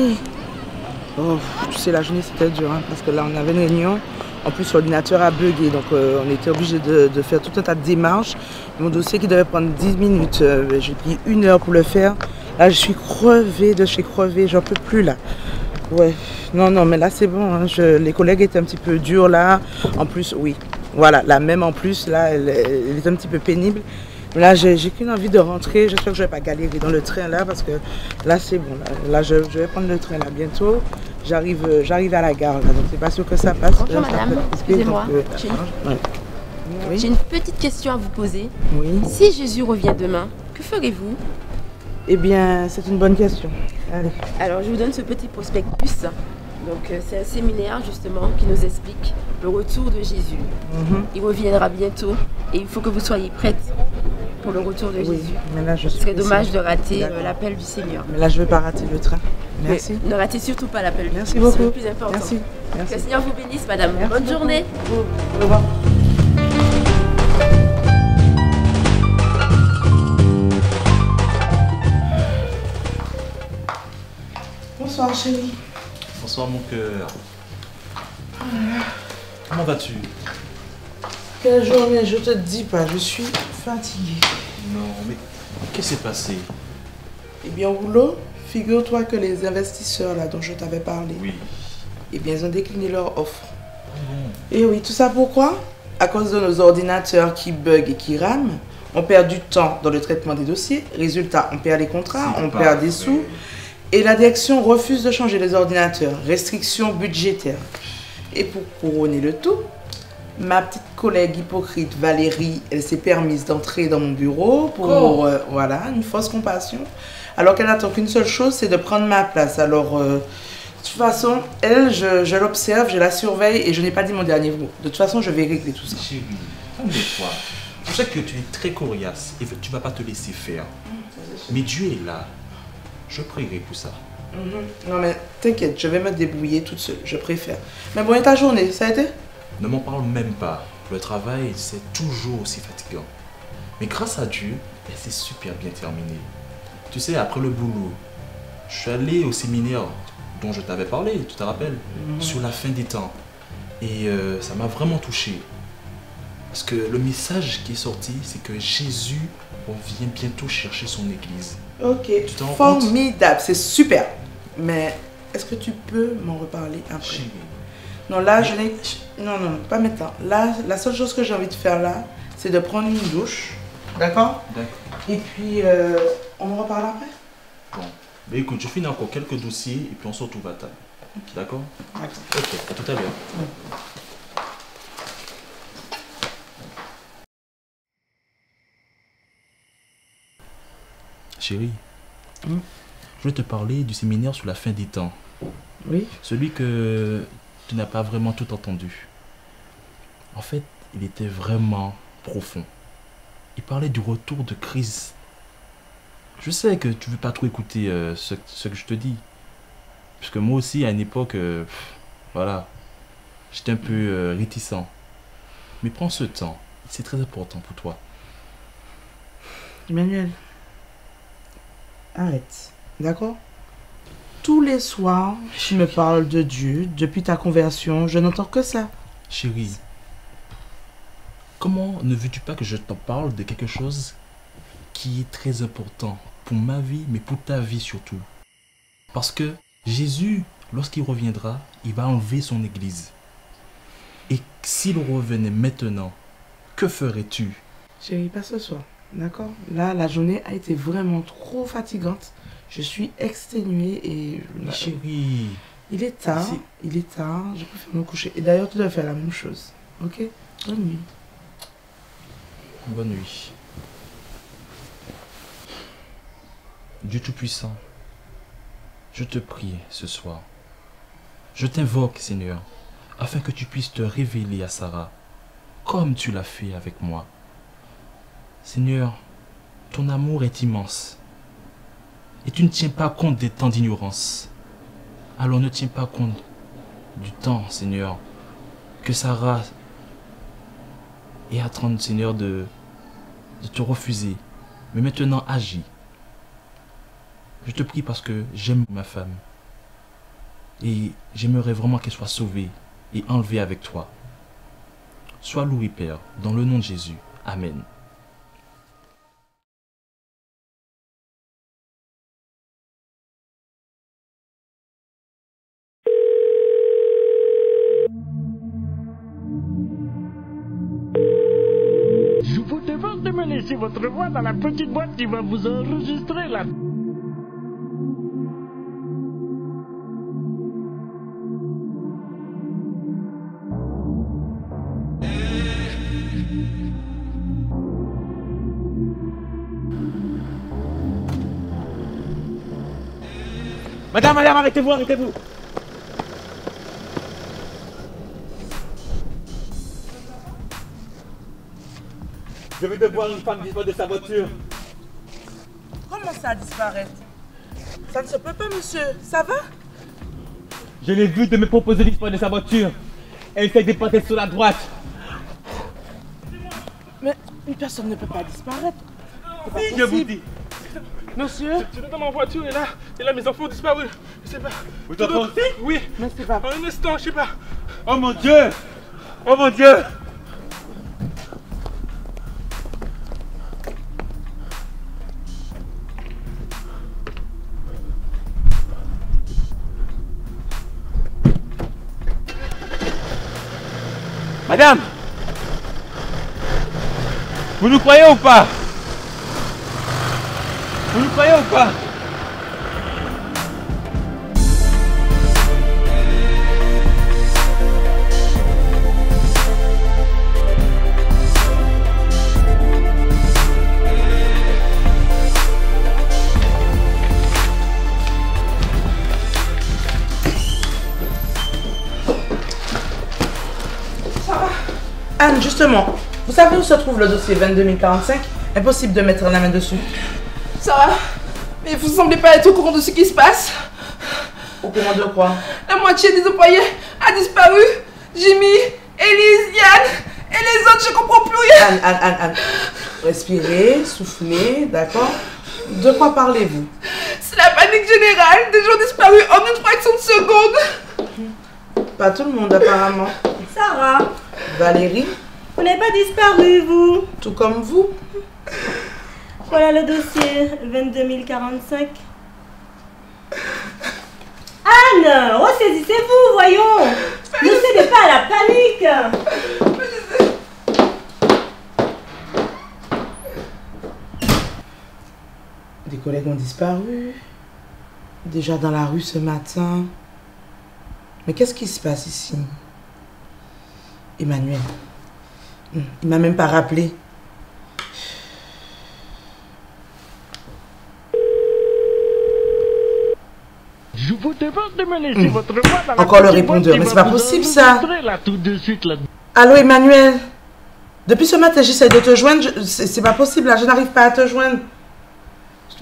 journée. Oh, tu sais, la journée c'était dur hein, parce que là on avait une réunion. En plus l'ordinateur a bugué, donc on était obligé de faire tout un tas de démarches. Mon dossier qui devait prendre 10 minutes, j'ai pris 1 heure pour le faire. Là je suis crevée de chez crevée, j'en peux plus là. Ouais, non, mais là c'est bon, hein. Les collègues étaient un petit peu durs là. En plus, oui, voilà, la même en plus, là, elle est un petit peu pénible. Là, j'ai qu'une envie de rentrer. J'espère que je ne vais pas galérer dans le train là parce que là c'est bon. Là, je vais prendre le train là bientôt. J'arrive à la gare là, donc c'est pas sûr que ça passe. Bonjour madame, excusez-moi. Oui. J'ai une petite question à vous poser. Oui. Si Jésus revient demain, que ferez-vous? Eh bien, c'est une bonne question. Allez. Alors, je vous donne ce petit prospectus. Donc, c'est un séminaire justement qui nous explique le retour de Jésus. Il reviendra bientôt et il faut que vous soyez prête pour le retour de Jésus. Mais là, Ce serait dommage de rater l'appel du Seigneur. Mais là, je ne vais pas rater le train. Merci. Mais ne ratez surtout pas l'appel du Seigneur. Merci beaucoup. C'est le plus important. Merci. Que le Seigneur vous bénisse, madame. Merci Bonne beaucoup. journée. Au revoir. Bonsoir chérie. Bonsoir mon cœur. Comment vas-tu? Quelle journée, je te dis pas, je suis fatiguée. Non, mais qu'est-ce qui s'est passé? Eh bien, au boulot, figure-toi que les investisseurs là dont je t'avais parlé, Oui. eh bien, ils ont décliné leur offre. Bon. Et oui, tout ça pourquoi? À cause de nos ordinateurs qui bug et qui rament. On perd du temps dans le traitement des dossiers. Résultat, on perd les contrats, on perd des sous. Et la direction refuse de changer les ordinateurs. Restrictions budgétaires. Et pour couronner le tout, ma petite collègue hypocrite Valérie, elle s'est permise d'entrer dans mon bureau pour voilà, une fausse compassion. Alors qu'elle n'attend qu'une seule chose, c'est de prendre ma place. Alors, de toute façon, elle, je l'observe, je la surveille et je n'ai pas dit mon dernier mot. De toute façon, je vais régler tout ça. Chérie, calme-toi. Je sais que tu es très coriace et tu ne vas pas te laisser faire. Mais Dieu est là. Je prierai pour ça. Non mais t'inquiète, je vais me débrouiller toute seule, je préfère. Mais bon, et ta journée, ça a été? Ne m'en parle même pas. Le travail, c'est toujours aussi fatigant. Mais grâce à Dieu, c'est super bien terminé. Tu sais, après le boulot, je suis allé au séminaire dont je t'avais parlé, tu te rappelles, sur la fin des temps. Et ça m'a vraiment touché. Parce que le message qui est sorti, c'est que Jésus vient bientôt chercher son église. Ok, Tu t'en rends compte? formidable, c'est super. Mais est-ce que tu peux m'en reparler après? Chérie. Non, là, je n'ai... Non, pas maintenant. Là, la seule chose que j'ai envie de faire là, c'est de prendre une douche. D'accord? D'accord. Et puis, on en reparle après? Bon. Mais écoute, je finis encore quelques dossiers et puis on se retrouve à table. D'accord? D'accord. Ok, à tout à l'heure. Chérie, je voulais te parler du séminaire sur la fin des temps. Oui? Celui que tu n'as pas vraiment tout entendu. En fait, il était vraiment profond. Il parlait du retour de Christ. Je sais que tu ne veux pas trop écouter ce que je te dis. Parce que moi aussi, à une époque, voilà, j'étais un peu réticent. Mais prends ce temps, c'est très important pour toi. Emmanuel, arrête. D'accord? Tous les soirs, tu me parles de Dieu. Depuis ta conversion, je n'entends que ça. Chérie, comment ne veux-tu pas que je t'en parle de quelque chose qui est très important pour ma vie, mais pour ta vie surtout? Parce que Jésus, lorsqu'il reviendra, il va enlever son église. Et s'il revenait maintenant, que ferais-tu? Chérie, pas ce soir. D'accord? Là, la journée a été vraiment trop fatigante. Je suis exténuée et... Mais chérie, Il est tard. Il est tard. Je préfère me coucher. Et d'ailleurs, tu dois faire la même chose. Ok? Bonne nuit. bonne nuit. Dieu Tout-Puissant, je te prie ce soir. Je t'invoque, Seigneur, afin que tu puisses te révéler à Sarah, comme tu l'as fait avec moi. Seigneur, ton amour est immense. Et tu ne tiens pas compte des temps d'ignorance. Alors ne tiens pas compte du temps, Seigneur, que Sarah est en train, Seigneur, de te refuser. Mais maintenant, agis. Je te prie parce que j'aime ma femme. Et j'aimerais vraiment qu'elle soit sauvée et enlevée avec toi. Sois loué, Père, dans le nom de Jésus. Amen. Je vous demande de me laisser votre voix dans la petite boîte qui va vous enregistrer là. Madame, arrêtez-vous, arrêtez-vous. Je vais devoir une femme disparaître de sa voiture. Comment ça disparaître? Ça ne se peut pas, monsieur. Ça va? Je l'ai vue de me proposer disparaître de sa voiture. Elle s'est déportée sur la droite. Mais une personne ne peut pas disparaître. C'est pas Je vous possible. dis. Monsieur? J'étais dans ma voiture et là mes enfants ont disparu. Je sais pas. Vous enfants aussi? Oui. Mais c'est pas... En un instant, je sais pas. Oh mon Dieu! Oh mon Dieu! Madame! Vous nous croyez ou pas? Vous nous croyez ou pas? Anne, justement, vous savez où se trouve le dossier 22045? Impossible de mettre la main dessus. Sarah, mais vous semblez pas être au courant de ce qui se passe. Au courant de quoi? La moitié des employés a disparu. Jimmy, Elise, Yann et les autres, je comprends plus rien. Anne. Respirez, soufflez, d'accord? De quoi parlez-vous? C'est la panique générale. Des gens disparus en une fraction de seconde. Pas tout le monde apparemment. Sarah, Valérie, vous n'avez pas disparu, vous. tout comme vous. Voilà le dossier 22045. Anne, ressaisissez-vous, voyons. Ne cédez pas à la panique. Des collègues ont disparu. Déjà dans la rue ce matin. Mais qu'est-ce qui se passe ici? Emmanuel. Il m'a même pas rappelé. Je vous demande de me laisser votre voix dans la Encore le petite boîte répondeur, qui mais va c'est pas vous possible, ça. enregistrer là tout de suite là. Allô Emmanuel? Depuis ce matin j'essaie de te joindre. C'est pas possible là, je n'arrive pas à te joindre.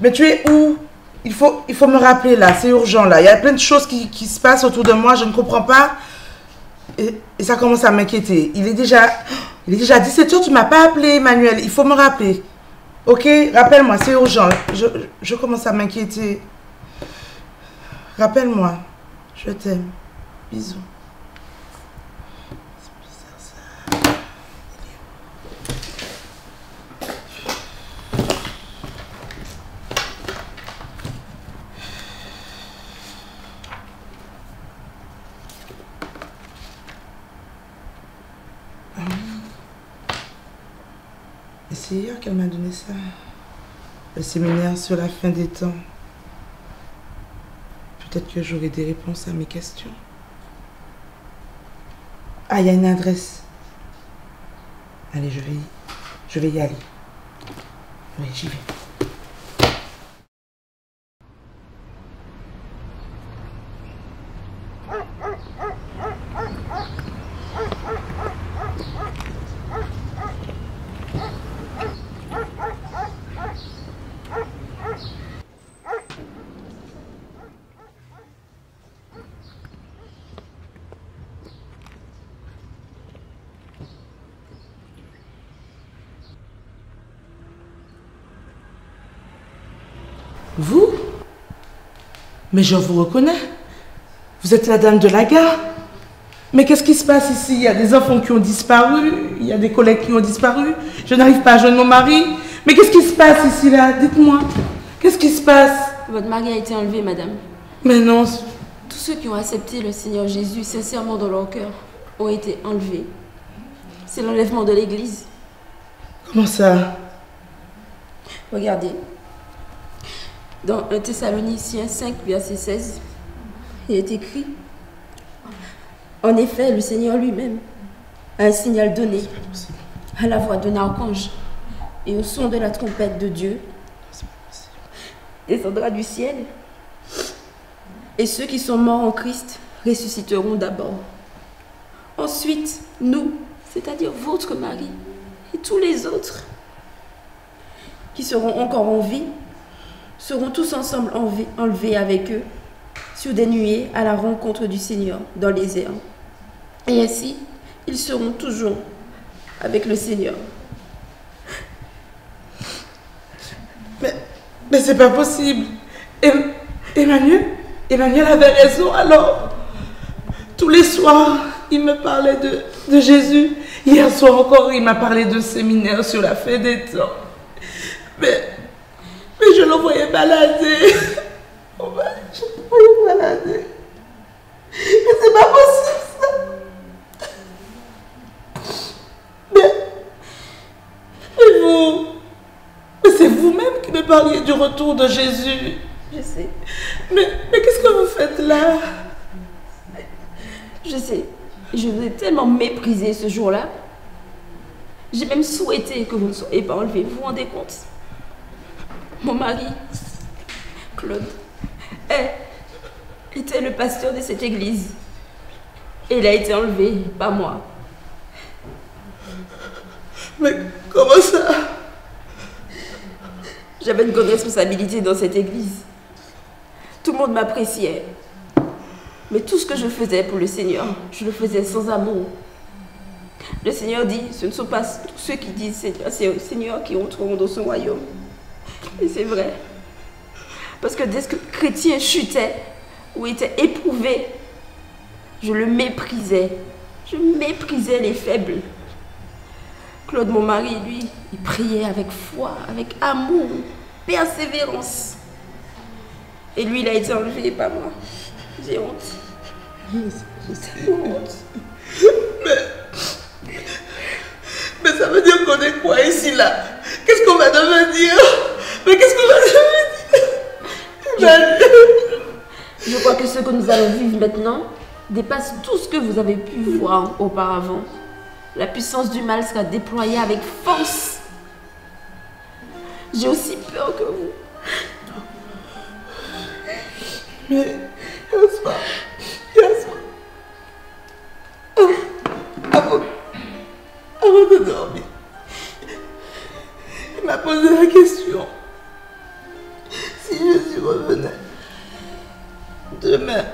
Mais tu es où? Il faut me rappeler là, c'est urgent là. Il y a plein de choses qui se passent autour de moi, je ne comprends pas. Et ça commence à m'inquiéter. Il est déjà 17h, tu m'as pas appelé Emmanuel. Il faut me rappeler. Ok? Rappelle-moi, c'est urgent. Je commence à m'inquiéter. Rappelle-moi. Je t'aime. Bisous. C'est bizarre ça. Et c'est hier qu'elle m'a donné ça. Le séminaire sur la fin des temps. Peut-être que j'aurai des réponses à mes questions. Ah, il y a une adresse. Allez, je vais y aller. Oui, j'y vais. Vous? Mais je vous reconnais. Vous êtes la dame de la gare? Mais qu'est-ce qui se passe ici? Il y a des enfants qui ont disparu, il y a des collègues qui ont disparu. Je n'arrive pas à joindre mon mari. Mais qu'est-ce qui se passe ici, là? Dites-moi. Qu'est-ce qui se passe? Votre mari a été enlevé, madame. Mais non. Tous ceux qui ont accepté le Seigneur Jésus sincèrement dans leur cœur ont été enlevés. C'est l'enlèvement de l'Église. Comment ça? Regardez. Dans 1 Thessaloniciens 5, verset 16, il est écrit: en effet, le Seigneur lui-même a un signal donné à la voix d'un archange et au son de la trompette de Dieu descendra du ciel, et ceux qui sont morts en Christ ressusciteront d'abord. Ensuite, nous, c'est-à-dire votre mari et tous les autres qui seront encore en vie, seront tous ensemble enlevés avec eux sur des nuées à la rencontre du Seigneur dans les airs. Et ainsi, ils seront toujours avec le Seigneur. Mais c'est pas possible. Emmanuel avait raison alors. Tous les soirs, il me parlait de Jésus. Hier soir encore, il m'a parlé de séminaire sur la fin des temps. Mais je le voyais balader. Je le voyais balader. Mais c'est pas possible ça. Mais vous, mais c'est vous-même qui me parliez du retour de Jésus. Je sais. Mais qu'est-ce que vous faites là? Je sais. Je vous ai tellement méprisé ce jour-là. J'ai même souhaité que vous ne soyez pas enlevé. Vous vous rendez compte? Mon mari, Claude, était le pasteur de cette église. Et il a été enlevé, pas moi. Mais comment ça? J'avais une grande responsabilité dans cette église. Tout le monde m'appréciait. Mais tout ce que je faisais pour le Seigneur, je le faisais sans amour. Le Seigneur dit, ce ne sont pas tous ceux qui disent Seigneur, c'est le Seigneur qui entreront dans son royaume. Et c'est vrai. Parce que dès que le chrétien chutait ou était éprouvé, je le méprisais. Je méprisais les faibles. Claude, mon mari, lui, il priait avec foi, avec amour, persévérance. Et lui, il a été enlevé, pas moi. J'ai honte. J'ai honte. Mais ça veut dire qu'on est quoi ici, là? Qu'est-ce qu'on va devenir? Mais qu'est-ce qu'on va devenir? Je crois que ce que nous allons vivre maintenant dépasse tout ce que vous avez pu voir auparavant. La puissance du mal sera déployée avec force. J'ai aussi peur que vous. Mais, Yasma, avant de dormir, il m'a posé la question. Si Jésus revenait demain,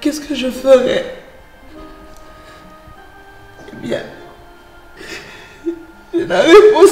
qu'est-ce que je ferais? Eh bien, j'ai la réponse.